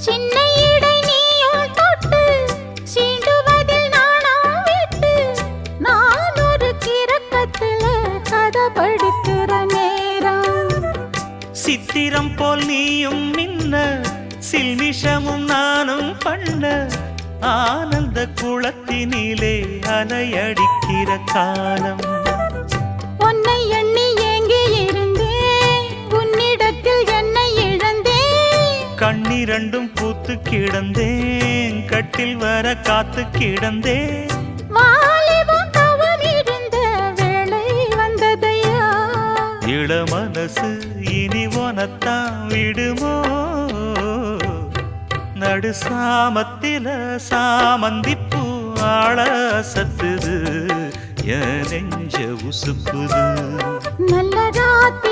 சின்ன இடை நீயும் தொட்டு சீண்டுவதில் நாணம் விட்டு நான் ஒரு கிறக்கத்துல கதை படிக்கிற நேரம். சித்திரம் போல் நீயும் மின்ன சில்மிஷமும் நானும் பண்ண ஆனந்த குளத்தினிலே அலையடிக்கிற காலம். உன்னை எண்ணி ஏங்கி இருந்தேன் உன்னிடத்தில் என்னை இழந்தேன். கண்ணிரண்டும் பூத்து கிடந்தேன் கட்டில் வர காத்து கிடந்தேன். வாலிபம் தவம் இருந்த வேளை வந்ததையா. இளமனசு இனி உனத்தான் விடுமோ நடு சாமத்தில சாமந்திப்பூ ஆள சத்துது என் நெஞ்ச உசுப்புது. நல்ல ராத்திரி